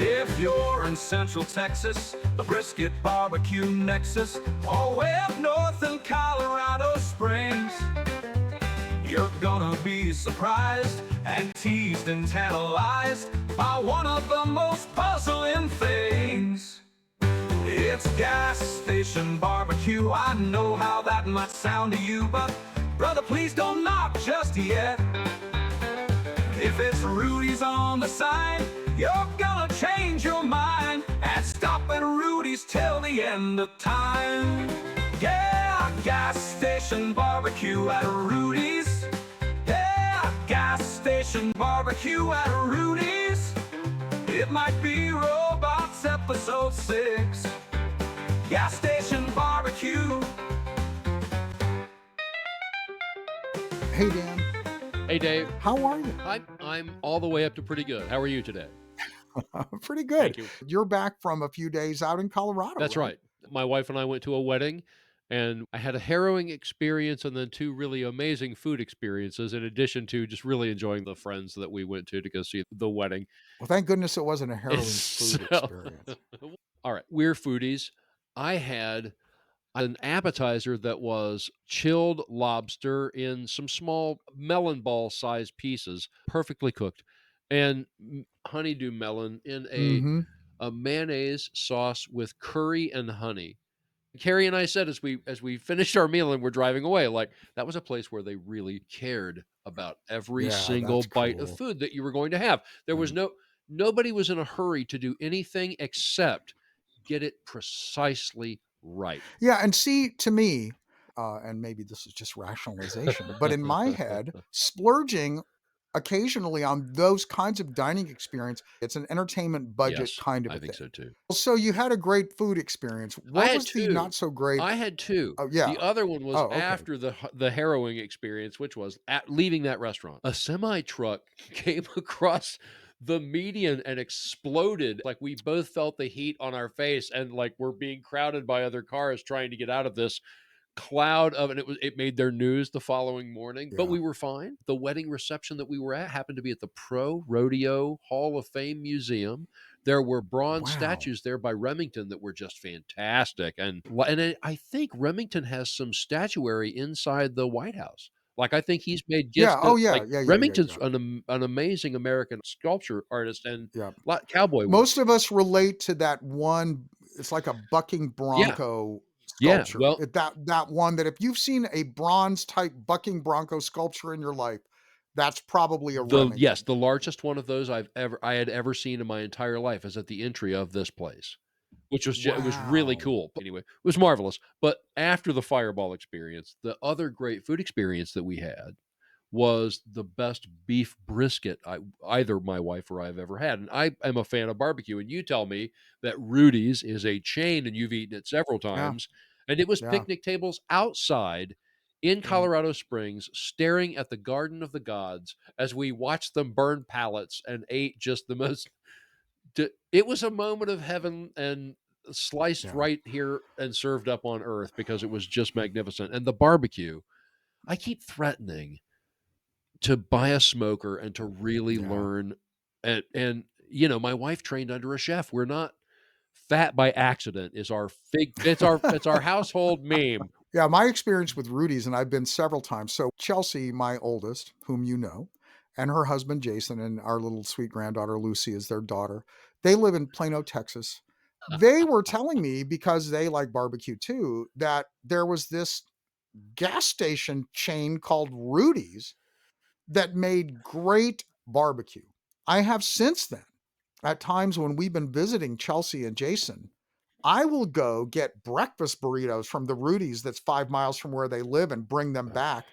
If you're in Central Texas, the brisket barbecue nexus, or way up north in Colorado Springs, you're gonna be surprised and teased and tantalized by one of the most puzzling things. It's gas station barbecue. I know how that might sound to you, but brother, please don't knock just yet. If it's Rudy's on the sign, you're gonna change your mind and stop at Rudy's till the end of time. Yeah, gas station barbecue at Rudy's. Yeah, gas station barbecue at Rudy's. It might be Robots Episode 6. Gas station barbecue. Hey, Dan. Hey, Dave. How are you? I'm all the way up to pretty good. How are you today? Pretty good. Thank you. You're back from a few days out in Colorado. That's right. My wife and I went to a wedding, and I had a harrowing experience and then two really amazing food experiences, in addition to just really enjoying the friends that we went to go see the wedding. Well, thank goodness it wasn't a harrowing So- food experience. All right, we're foodies. I had an appetizer that was chilled lobster in some small melon ball sized pieces, perfectly cooked, and honeydew melon in a mayonnaise sauce with curry and honey. Carrie and I said as we finished our meal and we're driving away, like, that was a place where they really cared about every Yeah, single that's bite cool. of food that you were going to have. There was nobody was in a hurry to do anything except get it precisely right. Yeah, and see, to me, and maybe this is just rationalization, but in my head, splurging occasionally on those kinds of dining experience, it's an entertainment budget Yes, kind of I a think thing. so too. So you had a great food experience. What had was the two. not so great? I had two. Oh, yeah. The other one was Oh, okay. after the harrowing experience, which was at leaving that restaurant. A semi truck came across the median and exploded. Like, we both felt the heat on our face, and like we're being crowded by other cars trying to get out of this cloud of, and it made their news the following morning. But Yeah. we were fine. The wedding reception that we were at happened to be at the Pro Rodeo Hall of Fame Museum. There were bronze Wow. statues there by Remington that were just fantastic, and I think Remington has some statuary inside the White House. Like, I think he's made gifts. Yeah. Oh, yeah. Like, Yeah. Remington's an amazing American sculpture artist and Yeah. cowboy work. Most of us relate to that one. It's like a bucking bronco Yeah, sculpture. well- that one that if you've seen a bronze type bucking bronco sculpture in your life, that's probably a Remington. Yes, the largest one of those I had ever seen in my entire life is at the entry of this place, which was it was really Wow. cool. Anyway, it was marvelous. But after the Fireball experience, the other great food experience that we had was the best beef brisket either my wife or I have ever had. And I am a fan of barbecue, and you tell me that Rudy's is a chain and you've eaten it several times. And it was Yeah. picnic tables outside in Colorado Springs, staring at the Garden of the Gods as we watched them burn pallets and ate just the most. It was a moment of heaven and sliced right here and served up on earth because it was just magnificent. And the barbecue, I keep threatening to buy a smoker and to really learn. And you know, my wife trained under a chef. We're not fat by accident is our it's our household meme. Yeah, my experience with Rudy's, and I've been several times. So Chelsea, my oldest, whom you know, and her husband Jason, and our little sweet granddaughter Lucy is their daughter. They live in Plano, Texas. They were telling me, because they like barbecue too, that there was this gas station chain called Rudy's that made great barbecue. I have since then, at times when we've been visiting Chelsea and Jason, I will go get breakfast burritos from the Rudy's that's 5 miles from where they live and bring them back.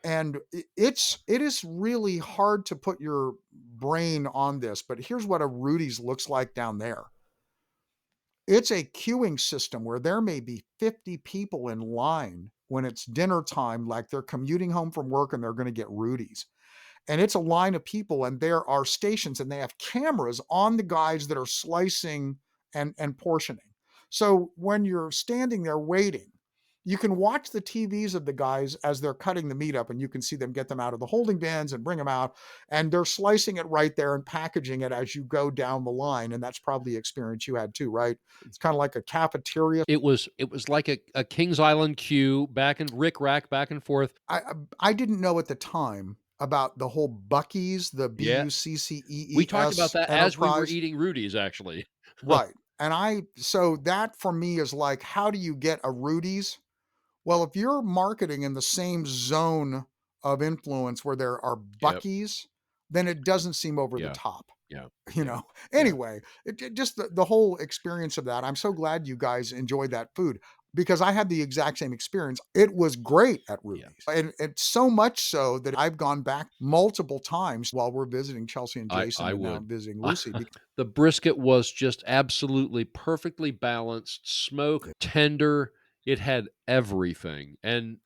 And it is really hard to put your brain on this, but here's what a Rudy's looks like down there. It's a queuing system where there may be 50 people in line when it's dinner time, like they're commuting home from work and they're going to get Rudy's. And it's a line of people, and there are stations, and they have cameras on the guys that are slicing and portioning. So when you're standing there waiting, You can watch the TVs of the guys as they're cutting the meat up, and you can see them get them out of the holding bins and bring them out, and they're slicing it right there and packaging it as you go down the line, and that's probably the experience you had too, right? It's kinda like a cafeteria. It was like a Kings Island queue, back and rick rack, back and forth. I didn't know at the time about the whole Buc-ee's, the Yeah. We talked about Buccees that as we were enterprise. eating Rudy's, actually. Right, and I so that for me is like, how do you get a Rudy's? Well, if you're marketing in the same zone of influence where there are Yep. Buc-ee's, then it doesn't seem over the Yeah. top, Yeah. you Yeah. know? Yeah. Anyway, just the whole experience of that, I'm so glad you guys enjoyed that food because I had the exact same experience. It was great at Yeah. Rudy's, and it's so much so that I've gone back multiple times while we're visiting Chelsea and I Jason and now would. visiting Lucy. The brisket was just absolutely perfectly balanced, smoke, tender. It had everything, and,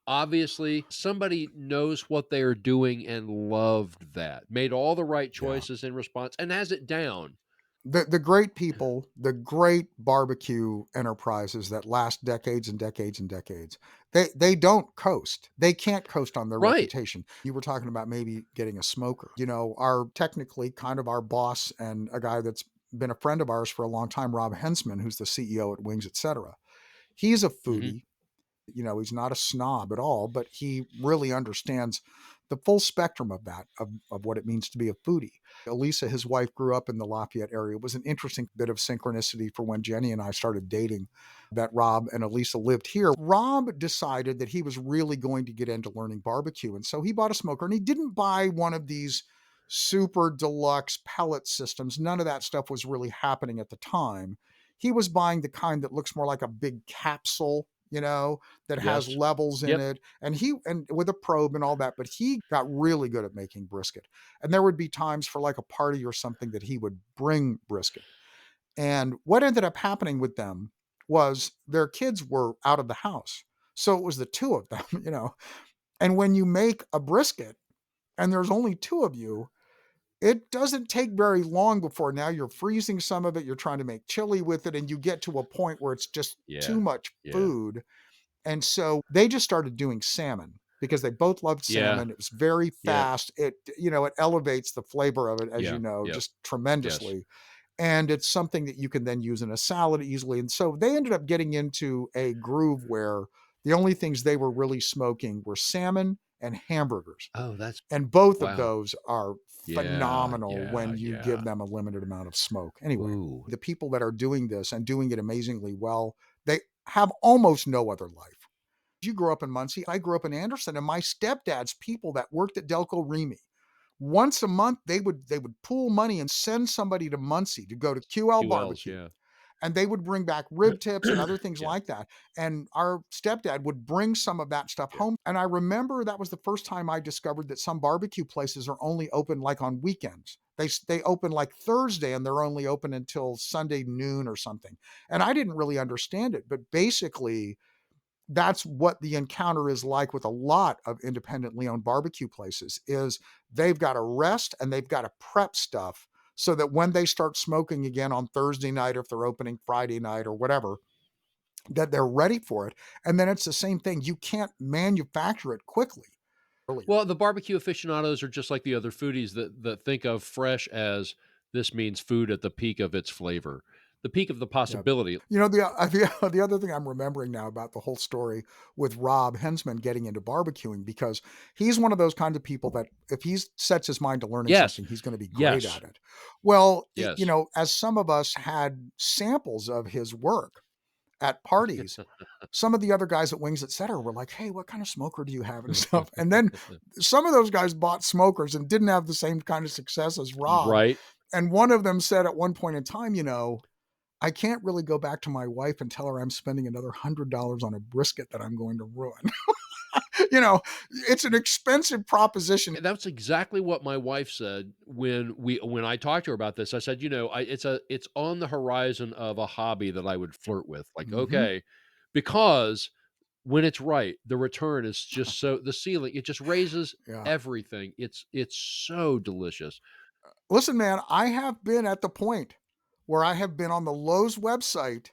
obviously, somebody knows what they are doing and loved that, made all the right Yeah. choices in response, and has it down. The great people, the great barbecue enterprises that last decades and decades and decades, they don't coast. They can't coast on their Right. reputation. You were talking about maybe getting a smoker. Our technically kind of our boss and a guy that's been a friend of ours for a long time, Rob Hensman, who's the CEO at Wings, etc. He's a Mhm. foodie. He's not a snob at all, but he really understands the full spectrum of that, of what it means to be a foodie. Elisa, his wife, grew up in the Lafayette area. It was an interesting bit of synchronicity for when Jenny and I started dating that Rob and Elisa lived here. Rob decided that he was really going to get into learning barbecue. And so he bought a smoker and he didn't buy one of these super deluxe pellet systems. None of that stuff was really happening at the time. He was buying the kind that looks more like a big capsule, that has Yes. levels in Yep. it, and with a probe and all that, but he got really good at making brisket. And there would be times for like a party or something that he would bring brisket. And what ended up happening with them was their kids were out of the house. So it was the two of them, And when you make a brisket and there's only two of you, it doesn't take very long before now you're freezing some of it, you're trying to make chili with it, and you get to a point where it's just too Yeah. much Yeah. food. And so they just started doing salmon because they both loved Yeah. salmon. It was very Yeah. fast. It elevates the flavor of it, as you Yeah. know, Yep. just Yes. tremendously. And it's something that you can then use in a salad easily. And so they ended up getting into a groove where the only things they were really smoking were salmon and hamburgers. Oh, that's And both of wow. those are Yeah. phenomenal Yeah. when you give Yeah. them a limited amount of smoke. Anyway, Ooh. the people that are doing this and doing it amazingly well, they have almost no other life. You grew up in Muncie. I grew up in Anderson, and my stepdad's people that worked at Delco Remy, once a month they would pool money and send somebody to Muncie to go to QL QLs, barbecue, yeah. and they would bring back rib tips and other things Yeah. like that. And our stepdad would bring some of that stuff Yeah. home. And I remember that was the first time I discovered that some barbecue places are only open like on weekends. They open like Thursday and they're only open until Sunday noon or something. And I didn't really understand it, but basically that's what the encounter is like with a lot of independently owned barbecue places is they've got to rest and they've got to prep stuff so that when they start smoking again on Thursday night, if they're opening Friday night or whatever, that they're ready for it. And then it's the same thing. You can't manufacture it quickly earlier. Well, the barbecue aficionados are just like the other foodies that think of fresh as this means food at the peak of its flavor, the peak of the Yeah. possibility. The other thing I'm remembering now about the whole story with Rob Hensman getting into barbecuing, because he's one of those kinds of people that if he sets his mind to learning Yes. something, he's going to be great Yes. at it. Well, Yes. as some of us had samples of his work at parties, some of the other guys at Wings, et cetera, were like, "Hey, what kind of smoker do you have?" and stuff. And then some of those guys bought smokers and didn't have the same kind of success as Rob. Right. And one of them said at one point in time, I can't really go back to my wife and tell her I'm spending another $100 on a brisket that I'm going to ruin. you know, it's an expensive proposition. That's exactly what my wife said when I talked to her about this. I said, it's on the horizon of a hobby that I would flirt with. Like, Mhm. okay, because when it's right, the return is just so the ceiling, it just raises Yeah. everything. It's so delicious. Listen, man, I have been at the point where I have been on the Lowe's website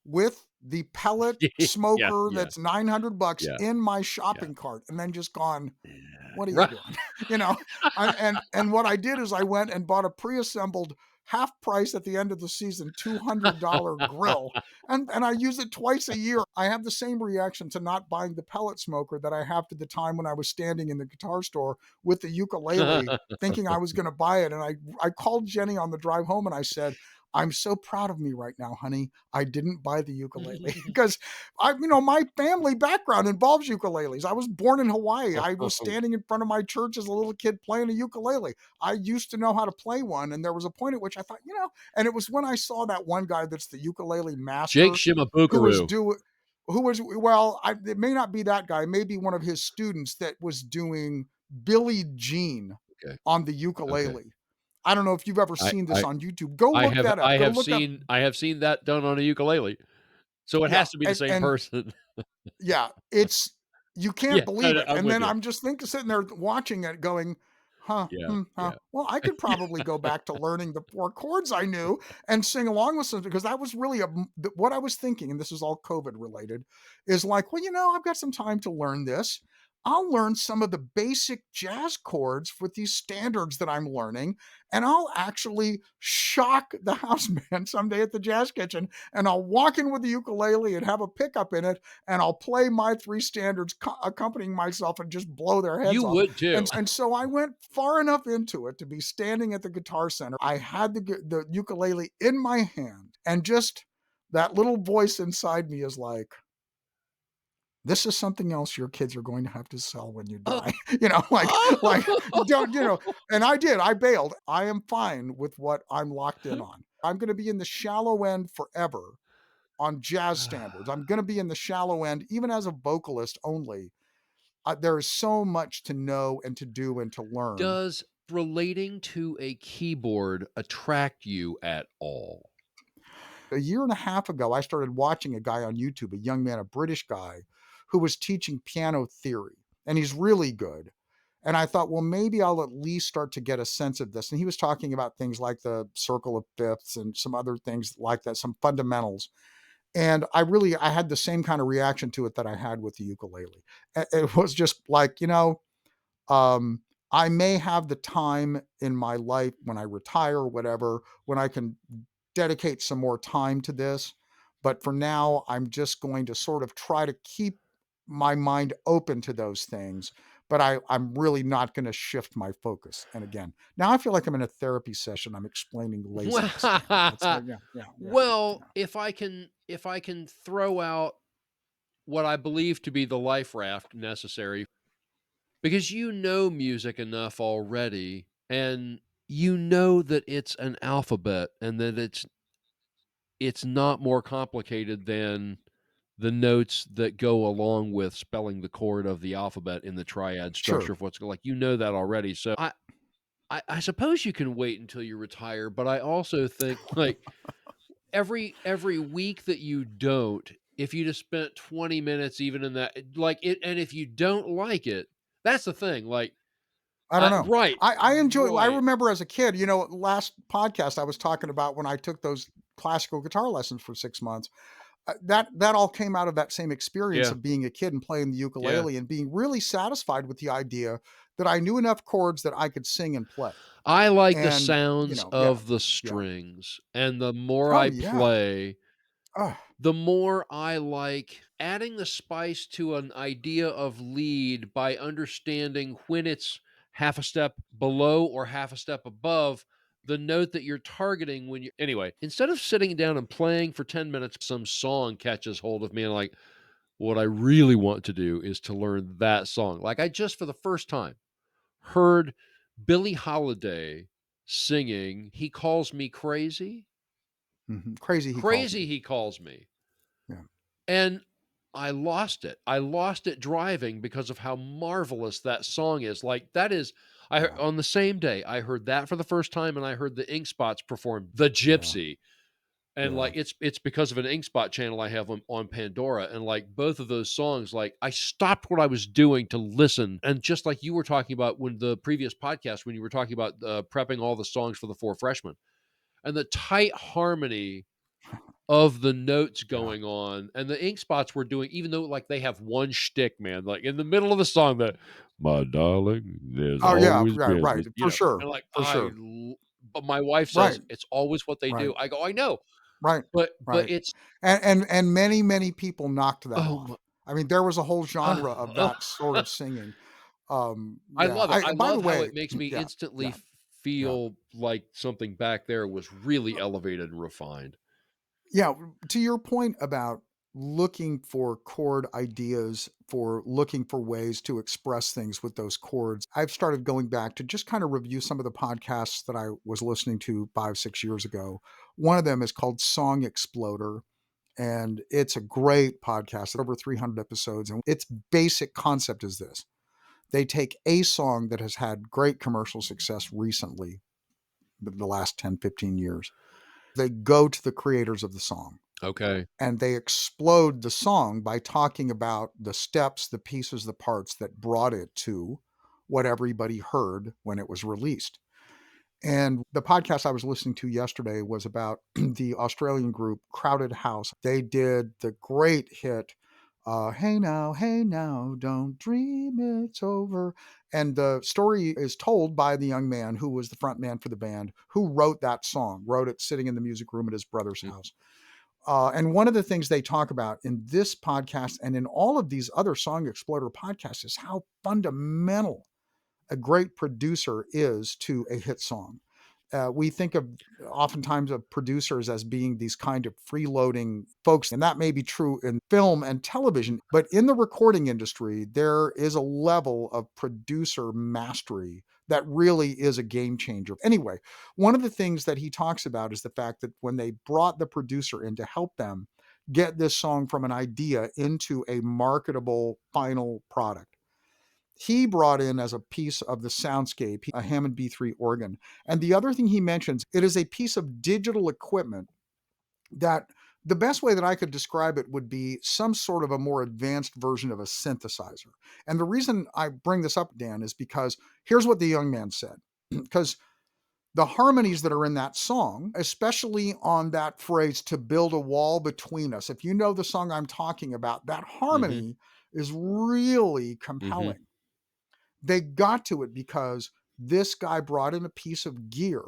with the pellet Yeah, smoker yeah, that's $900 yeah, in my yeah, shopping cart and then just gone, yeah. what are you Right. doing? You know, and what I did is I went and bought a pre-assembled half price at the end of the season $200 grill, and I use it twice a year. I have the same reaction to not buying the pellet smoker that I have to the time when I was standing in the guitar store with the ukulele thinking I was going to buy it. And I called Jenny on the drive home and I said, I'm so proud of me right now, honey. I didn't buy the ukulele because my family background involves ukuleles. I was born in Hawaii. I was standing in front of my church as a little kid playing a ukulele. I used to know how to play one. And there was a point at which I thought, and it was when I saw that one guy that's the ukulele Jake master who was Shimabukaru. doing, well, it may not be that guy, maybe one of his students that was doing Billie Jean Okay, on the okay. ukulele. I don't know if you've ever I seen this I on YouTube. Go look that up. Go look up. I have seen that done on a ukulele, so it Yeah, has to be the same and person. yeah, it's you can't Yeah, no, believe no, it. I'm And with then you. I'm just sitting there watching it, going, "Huh, Yeah, huh." yeah. Well, I could probably go back to learning the 4 chords I knew and sing along with some because that was really what I was thinking. And this is all COVID related. Is like, well, I've got some time to learn this. I'll learn some of the basic jazz chords with these standards that I'm learning, and I'll actually shock the house band someday at the jazz kitchen. And I'll walk in with the ukulele and have a pickup in it, and I'll play my 3 standards accompanying myself and just blow their heads You off. would And, too. and so I went far enough into it to be standing at the Guitar Center. I had the ukulele in my hand, and just that little voice inside me is like, this is something else your kids are going to have to sell when you Oh. die. Like don't, and I did. I bailed. I am fine with what I'm locked in on. I'm going to be in the shallow end forever on jazz standards. I'm going to be in the shallow end, even as a vocalist only. There is so much to know and to do and to learn. Does relating to a keyboard attract you at all? A year and a half ago, I started watching a guy on YouTube, a young man, a British guy, who was teaching piano theory, and he's really good. And I thought, well, maybe I'll at least start to get a sense of this. And he was talking about things like the circle of fifths and some other things like that, some fundamentals. And I had the same kind of reaction to it that I had with the ukulele. It was just like, um, I may have the time in my life when I retire or whatever, when I can dedicate some more time to this. But for now, I'm just going to sort of try to keep my mind open to those things. But I'm really not going to shift my focus. And again, now I feel like I'm in a therapy session. I'm explaining laziness again. It's like, yeah, yeah, yeah, Well, yeah. if I can throw out what I believe to be the life raft necessary, because you know music enough already, and you know that it's an alphabet and that it's not more complicated than the notes that go along with spelling the chord of the alphabet in the triad structure Sure. of what's like, you know that already. So I suppose you can wait until you retire, but I also think like every week that you don't, if you just spent 20 minutes even in that, like it, and if you don't like it, that's the thing. Like, I don't know. right, I enjoy. I right, remember as a kid, last podcast I was talking about when I took those classical guitar lessons for 6 months. That all came out of that same experience yeah, of being a kid and playing the yeah. ukulele and being really satisfied with the idea that I knew enough chords that I could sing and play. I like the And sounds yeah, of the yeah. strings, and the more Oh I yeah. play, Oh, the more I like adding the spice to an idea of lead by understanding when it's half a step below or half a step above the note that you're targeting when you anyway, instead of sitting down and playing for 10 minutes, some song catches hold of me and like, what I really want to do is to learn that song. Like I just for the first time heard Billie Holiday singing He Calls Me Crazy. crazy he calls Crazy me. he calls me. Yeah, And I lost it. I lost it driving because of how marvelous that song is. Like that is yeah, on the same day I heard that for the first time and I heard the Ink Spots perform The yeah, Gypsy. And yeah. like it's because of an Ink Spot channel I have on Pandora and like both of those songs like I stopped what I was doing to listen and just like you were talking about when the previous podcast when you were talking about prepping all the songs for the Four Freshmen and the tight harmony of the notes Yeah. going on, and the ink spots were doing, even though like they have one shtick, man, like in the middle of the song that my darling, there's Oh, yeah, always yeah, been right, this, for sure, and like for sure. but my wife says Right, it's always what they right, do. I go, I know, right, but right. it's And many, many people knocked that oh my, off. I mean, there was a whole genre of oh, that sort of singing. I Yeah, love it. I by the love how way, it makes me yeah, instantly yeah, yeah. feel like something back there was really elevated and refined. Yeah, to your point about looking for chord ideas, for looking for ways to express things with those chords, I've started going back to just kind of review some of the podcasts that I was listening to 5, 6 years ago. One of them is called Song Exploder, and it's a great podcast, over 300 episodes. And its basic concept is this: they take a song that has had great commercial success recently, the last 10, 15 years. They go to the creators of the song Okay. and they explode the song by talking about the steps, the pieces, the parts that brought it to what everybody heard when it was released. And the podcast I was listening to yesterday was about the Australian group Crowded House. They did the great hit, hey now, don't dream it's over. And the story is told by the young man who was the front man for the band, who wrote that song, wrote it sitting in the music room at his brother's Mm, house. And one of the things they talk about in this podcast and in all of these other Song Exploder podcasts is how fundamental a great producer is to a hit song. We think of oftentimes of producers as being these kind of freeloading folks, and that may be true in film and television, but in the recording industry, there is a level of producer mastery that really is a game changer. Anyway, one of the things that he talks about is the fact that when they brought the producer in to help them get this song from an idea into a marketable final product, he brought in as a piece of the soundscape a Hammond B3 organ. And the other thing he mentions, it is a piece of digital equipment that the best way that I could describe it would be some sort of a more advanced version of a synthesizer. And the reason I bring this up, Dan, is because here's what the young man said. Because the harmonies that are in that song, especially on that phrase, to build a wall between us, if you know the song I'm talking about, that mhm, harmony is really mhm, compelling. They got to it because this guy brought in a piece of gear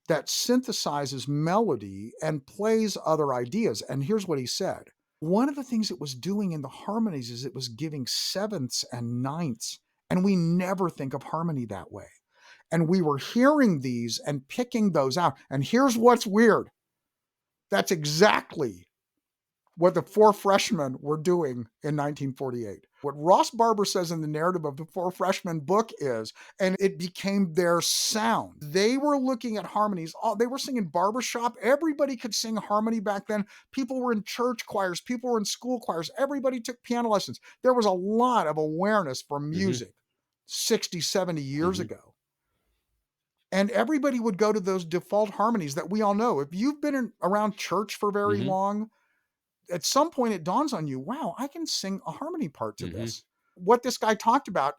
that synthesizes melody and plays other ideas. And here's what he said: one of the things it was doing in the harmonies is it was giving sevenths and ninths. And we never think of harmony that way. And we were hearing these and picking those out. And here's what's weird: that's exactly what the Four Freshmen were doing in 1948. What Ross Barber says in the narrative of the Four Freshmen book is, and it became their sound. They were looking at harmonies. They were singing barbershop. Everybody could sing harmony back then. People were in church choirs. People were in school choirs. Everybody took piano lessons. There was a lot of awareness for mhm, music 60, 70 years mhm, ago. And everybody would go to those default harmonies that we all know. If you've been around church for very mhm, long, at some point it dawns on you, wow, I can sing a harmony part to mhm, this. What this guy talked about,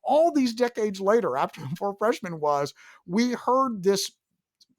all these decades later, after Four Freshmen, was we heard this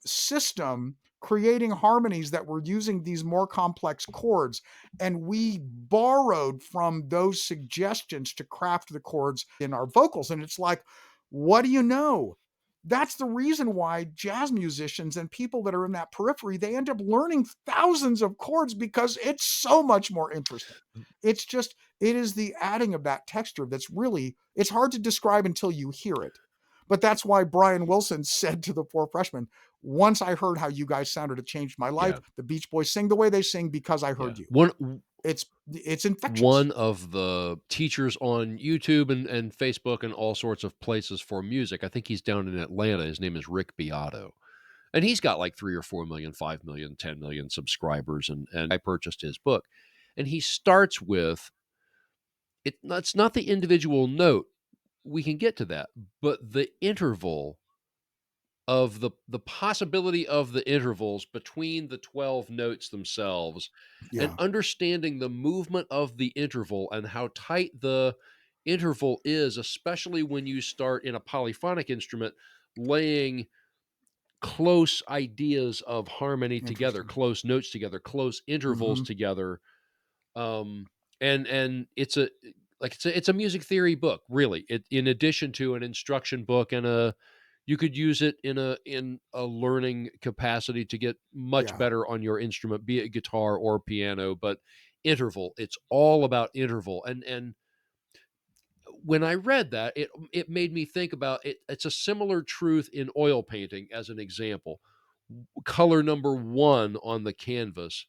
system creating harmonies that were using these more complex chords. And we borrowed from those suggestions to craft the chords in our vocals. And it's like, what do you know? That's the reason why jazz musicians and people that are in that periphery, they end up learning thousands of chords because it's so much more interesting. It's just, it is the adding of that texture that's really, it's hard to describe until you hear it. But that's why Brian Wilson said to the Four Freshmen, once I heard how you guys sounded, it changed my life. yeah, The Beach Boys sing the way they sing because I yeah. heard you. One It's infectious. one of the teachers on YouTube and Facebook and all sorts of places for music, I think he's down in Atlanta. His name is Rick Beato. And he's got like 3 or 4 million, 5 million, 10 million subscribers. And I purchased his book. And he starts with it's not the individual note. We can get to that, but the interval of the possibility of the intervals between the 12 notes themselves, and Yeah. understanding the movement of the interval and how tight the interval is, especially when you start in a polyphonic instrument laying close ideas of harmony together, Interesting. close notes together, close intervals Mhm. together. Um, and it's a music theory book, really. It in addition to an instruction book and a you could use it in a learning capacity to get much Yeah. better on your instrument, be it guitar or piano, but interval, it's all about interval. And when I read that, it made me think about it. It's a similar truth in oil painting, as an example. Color number one on the canvas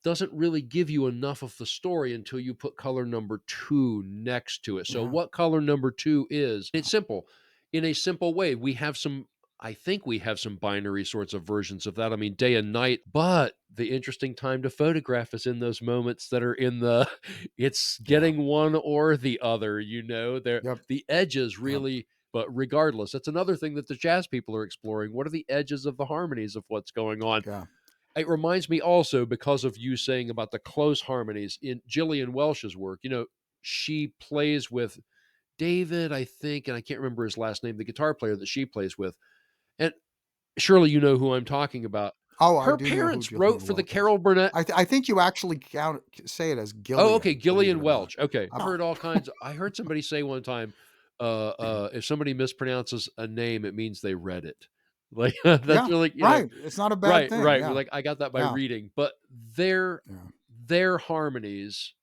doesn't really give you enough of the story until you put color number two next to it. So, Yeah. what color number two is, it's simple. In a simple way, I think we have some binary sorts of versions of that. I mean, day and night, but the interesting time to photograph is in those moments that are in the, it's Yeah. getting one or the other, Yep. the edges Yep. really, but regardless, that's another thing that the jazz people are exploring. What are the edges of the harmonies of what's going on? Yeah. It reminds me also, because of you saying about the close harmonies in Gillian Welch's work. She plays with David, I think, and I can't remember his last name, the guitar player that she plays with. And surely you know who I'm talking about. Oh, I Her do know who parents wrote Gillian for the Welch is. Carol Burnett. I think you actually say it as Oh, okay, Gillian, believe it Gillian or not. Welch. Okay. I've Huh. heard all kinds. I heard somebody say one time, if somebody mispronounces a name, it means they read it. Like, that's Yeah. really, Right. It's not a bad right, thing. right. We're Yeah. like, I got that by Yeah. reading, but their Yeah. their harmonies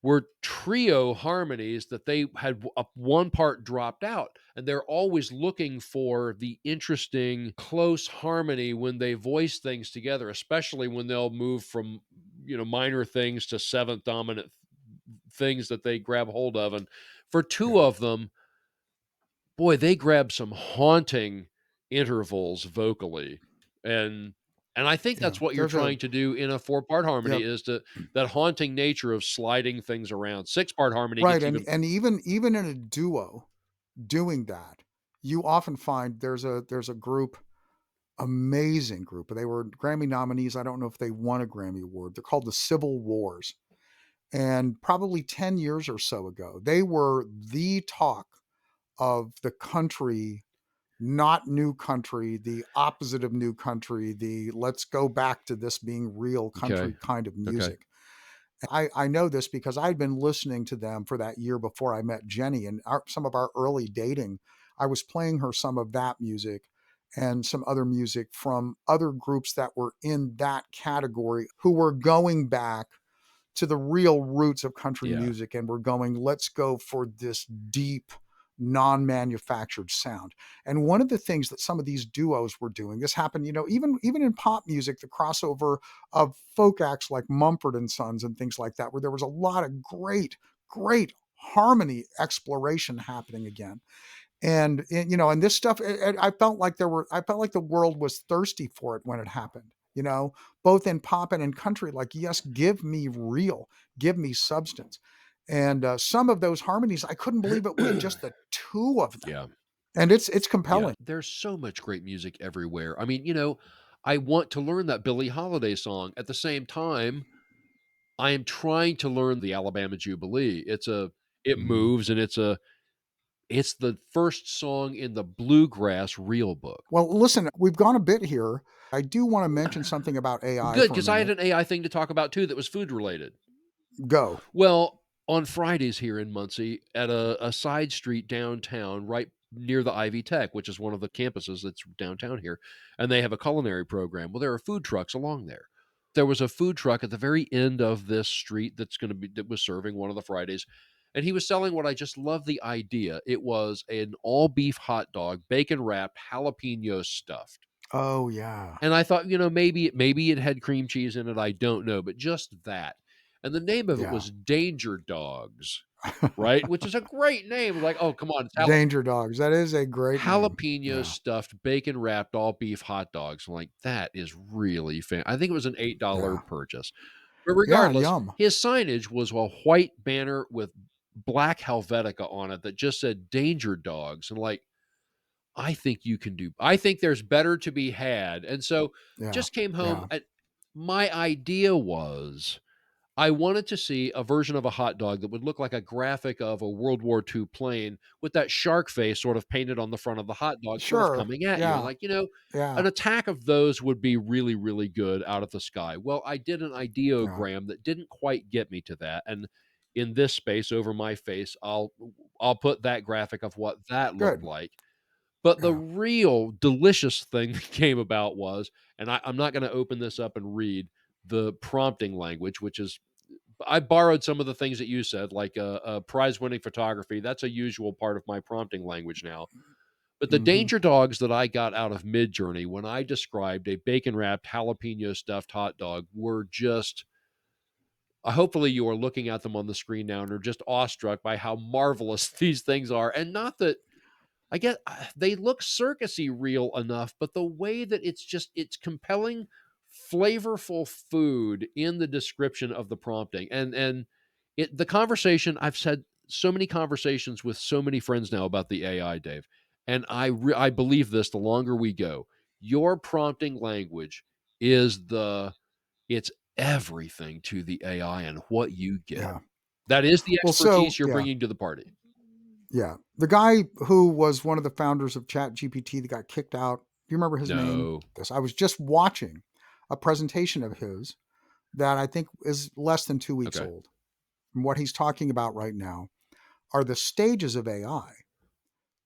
were trio harmonies that they had one part dropped out, and they're always looking for the interesting close harmony when they voice things together, especially when they'll move from minor things to seventh dominant things that they grab hold of. And for two Yeah. of them, boy, they grab some haunting intervals vocally. And I think Yeah. that's what you're There's a trying to do in a four-part harmony, Yep. is to that haunting nature of sliding things around. Six-part harmony Right. gets And even. even in a duo doing that, you often find there's a group, amazing group. They were Grammy nominees. I don't know if they won a Grammy award. They're called the Civil Wars. And probably 10 years or so ago, they were the talk of the country, not new country, the opposite of new country, the let's go back to this being real country Okay. kind of Okay. music. I know this because I'd been listening to them for that year before I met Jenny, and some of our early dating. I was playing her some of that music and some other music from other groups that were in that category who were going back to the real roots of country Yeah. music and we're going, let's go for this deep, non-manufactured sound. And one of the things that some of these duos were doing, this happened, even in pop music, the crossover of folk acts like Mumford and Sons and things like that, where there was a lot of great harmony exploration happening again. And this stuff, I felt like I felt like the world was thirsty for it when it happened, both in pop and in country. Like, yes, give me real, give me substance. And some of those harmonies, I couldn't believe it was just the two of them. Yeah. And it's Yeah. compelling. There's so much great music everywhere. I mean, I want to learn that Billie Holiday song. At the same time, I am trying to learn the Alabama Jubilee. It Mhm. moves, and it's the first song in the bluegrass real book. Well, listen, we've gone a bit here. I do want to mention something about AI Good, for a because I had minute. an AI thing to talk about too that was food related. Go. Well, on Fridays here in Muncie, at a side street downtown, right near the Ivy Tech, which is one of the campuses that's downtown here, and they have a culinary program. Well, there are food trucks along there. There was a food truck at the very end of this street that was serving one of the Fridays, and he was selling what I just love the idea. It was an all beef hot dog, bacon wrapped, jalapeno stuffed. Oh yeah. And I thought, maybe it had cream cheese in it, I don't know, but just that. And the name of it Yeah. was Danger Dogs, right? Which is a great name. Like, oh, come on, it's Danger Dogs. That is a great name. jalapeno Yeah. stuffed bacon wrapped all beef hot dogs. I'm like, that is really fan. I think it was an $8 Yeah. purchase. But Yeah. regardless, Yum. his signage was a white banner with black Helvetica on it that just said Danger Dogs. And like, I think there's better to be had. And so Yeah. just came home. Yeah. My idea was I wanted to see a version of a hot dog that would look like a graphic of a World War II plane with that shark face sort of painted on the front of the hot dog, sort of Sure. coming at you. And Yeah. like, Yeah. an attack of those would be really, really good out of the sky. Well, I did an Yeah. ideogram that didn't quite get me to that. And in this space over my face, I'll put that graphic of what that looked Good. like. But the Yeah. real delicious thing that came about was, and I'm not going to open this up and read the prompting language, which is I borrowed some of the things that you said, like prize winning photography. That's a usual part of my prompting language now. But the Hmm. danger dogs that I got out of Midjourney when I described a bacon wrapped jalapeno stuffed hot dog were just. Hopefully, you are looking at them on the screen now and are just awestruck by how marvelous these things are. And not that I get they look circusy real enough, but the way that it's compelling, flavorful food in the description of the prompting. And it the conversation I've said so many conversations with so many friends now about the AI, Dave. And I believe this the longer we go. Your prompting language is it's everything to the AI and what you get. Yeah. That is the Well, so expertise you're yeah. bringing to the party. Yeah. The guy who was one of the founders of ChatGPT that got kicked out, do you remember his name? No. This I was just watching a presentation of his that I think is less than 2 weeks Okay. old. And what he's talking about right now are the stages of AI.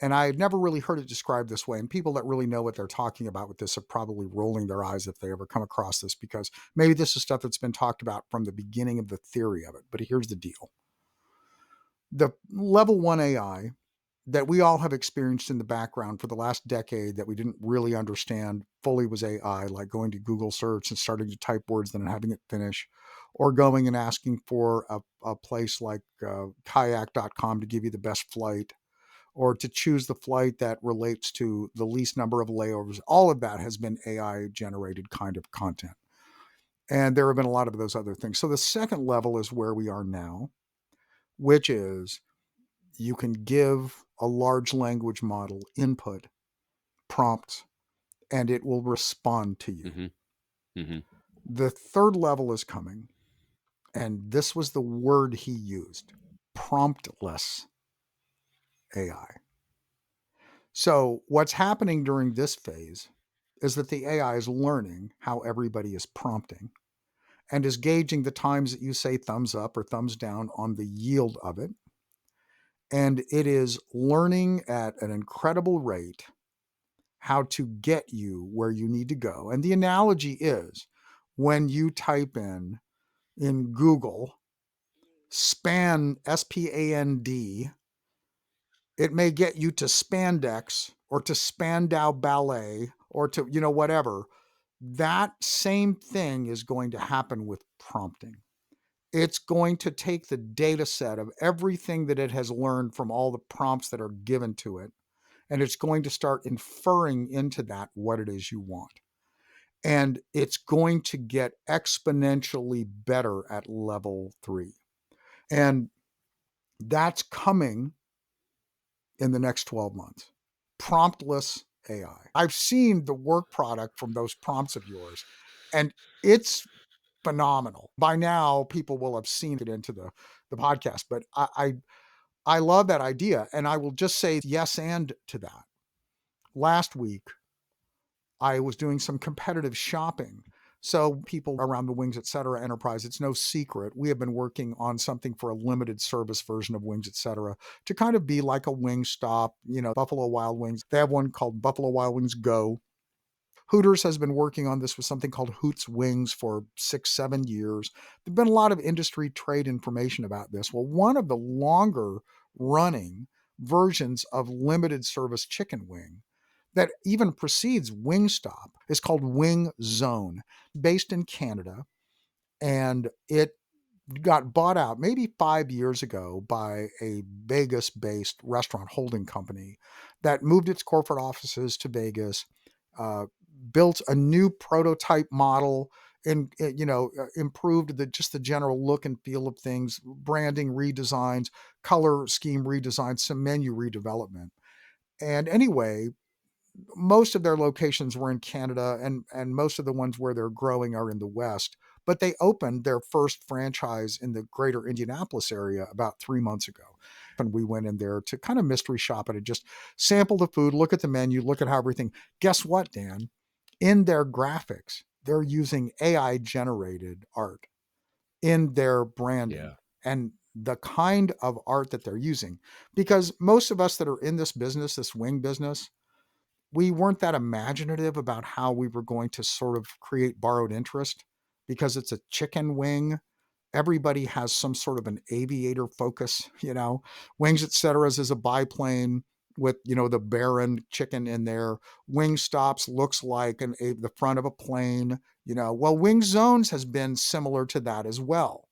And I had never really heard it described this way. And people that really know what they're talking about with this are probably rolling their eyes if they ever come across this, because maybe this is stuff that's been talked about from the beginning of the theory of it. But here's the deal: the level one AI that we all have experienced in the background for the last decade that we didn't really understand fully was AI, like going to Google search and starting to type words, then having it finish, or going and asking for a place like kayak.com to give you the best flight, or to choose the flight that relates to the least number of layovers. All of that has been AI generated kind of content. And there have been a lot of those other things. So the second level is where we are now, which is you can give a large language model input prompts and it will respond to you. Mhm. Mhm. The third level is coming, and this was the word he used: promptless AI. So, what's happening during this phase is that the AI is learning how everybody is prompting and is gauging the times that you say thumbs up or thumbs down on the yield of it. And it is learning at an incredible rate how to get you where you need to go. And the analogy is when you type in Google SPAND, it may get you to spandex or to Spandau Ballet or to, whatever. That same thing is going to happen with prompting. It's going to take the data set of everything that it has learned from all the prompts that are given to it, and it's going to start inferring into that what it is you want. And it's going to get exponentially better at level 3. And that's coming in the next 12 months. Promptless AI. I've seen the work product from those prompts of yours, and it's phenomenal. By now, people will have seen it into the podcast, but I love that idea. And I will just say yes and to that. Last week, I was doing some competitive shopping. So people around the Wings Etc. enterprise, it's no secret. We have been working on something for a limited service version of Wings Etc. to kind of be like a wing stop, Buffalo Wild Wings. They have one called Buffalo Wild Wings Go. Hooters has been working on this with something called Hoots Wings for 6, 7 years. There's been a lot of industry trade information about this. Well, one of the longer running versions of limited service chicken wing that even precedes Wingstop is called Wing Zone, based in Canada. And it got bought out maybe 5 years ago by a Vegas based restaurant holding company that moved its corporate offices to Vegas, uh, built a new prototype model, and improved just the general look and feel of things, branding redesigns, color scheme redesigns, some menu redevelopment. And anyway, most of their locations were in Canada, and most of the ones where they're growing are in the West. but they opened their first franchise in the greater Indianapolis area about 3 months ago. And we went in there to kind of mystery shop it and just sample the food, look at the menu, look at how everything. Guess what, Dan? In their graphics, they're using AI generated art in their branding. Yeah. And the kind of art that they're using, because most of us that are in this business, this wing business, we weren't that imaginative about how we were going to sort of create borrowed interest because it's a chicken wing. Everybody has some sort of an aviator focus, Wings Etc. is a biplane with, the Baron chicken in there. Wing Stops looks like the front of a plane, Well, Wing Zones has been similar to that as well.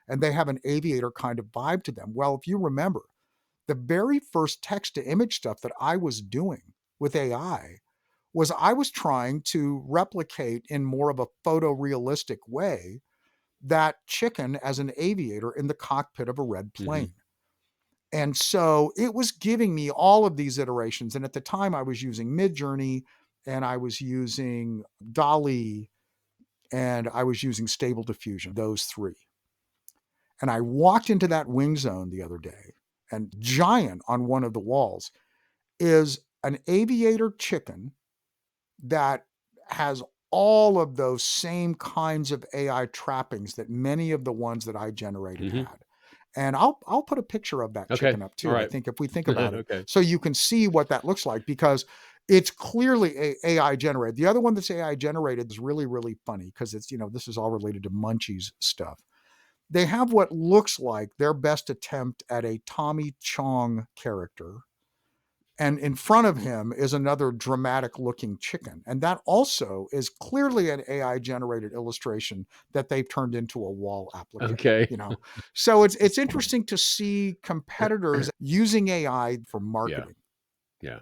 And they have an aviator kind of vibe to them. Well, if you remember, the very first text to image stuff that I was doing with AI was I was trying to replicate in more of a photorealistic way that chicken as an aviator in the cockpit of a red plane. And so it was giving me all of these iterations. And at the time I was using Midjourney and I was using Dolly and I was using Stable Diffusion, those three. And I walked into that wing zone the other day, and giant on one of the walls is an aviator chicken that has all of those same kinds of AI trappings that many of the ones that I generated had. And I'll put a picture of that chicken up too. All I right. think if we think about it, Okay. so you can see what that looks like, because it's clearly AI generated. The other one that's AI generated is really, really funny because it's, this is all related to Munchies stuff. They have what looks like their best attempt at a Tommy Chong character. And in front of him is another dramatic looking chicken. And that also is clearly an AI generated illustration that they've turned into a wall applique. Okay. So it's interesting to see competitors using AI for marketing. Yeah.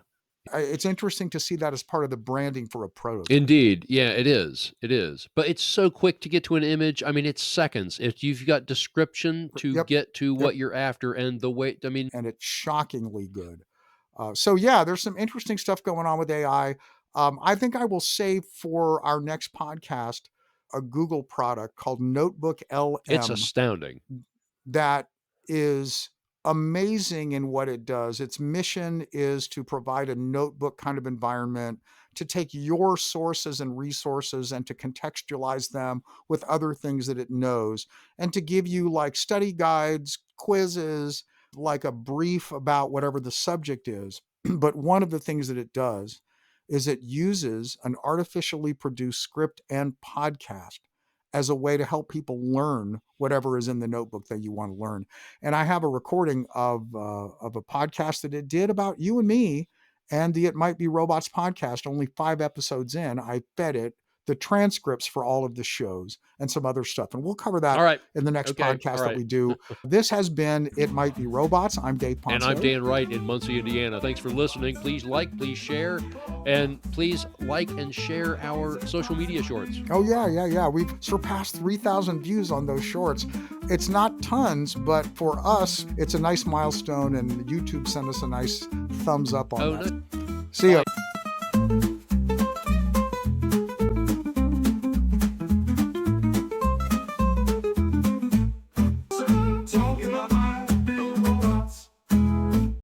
It's interesting to see that as part of the branding for a prototype. Indeed. Yeah, it is. It is. But it's so quick to get to an image. I mean, it's seconds. If you've got description to get to what you're after and the way, and it's shockingly good. So yeah, there's some interesting stuff going on with AI. I think I will save for our next podcast a Google product called Notebook LM. It's astounding. That is amazing in what it does. Its mission is to provide a notebook kind of environment to take your sources and resources and to contextualize them with other things that it knows, and to give you like study guides, quizzes, like a brief about whatever the subject is. But one of the things that it does is it uses an artificially produced script and podcast as a way to help people learn whatever is in the notebook that you want to learn. And I have a recording of a podcast that it did about you and me and the It Might Be Robots podcast, only 5 episodes in. I fed it the transcripts for all of the shows and some other stuff. And we'll cover that in the next podcast that we do. This has been It Might Be Robots. I'm Dave Ponce. And I'm Dan Wright in Muncie, Indiana. Thanks for listening. Please like, please share, and please like and share our social media shorts. Oh, yeah. We've surpassed 3,000 views on those shorts. It's not tons, but for us, it's a nice milestone, and YouTube sent us a nice thumbs up on that. See ya.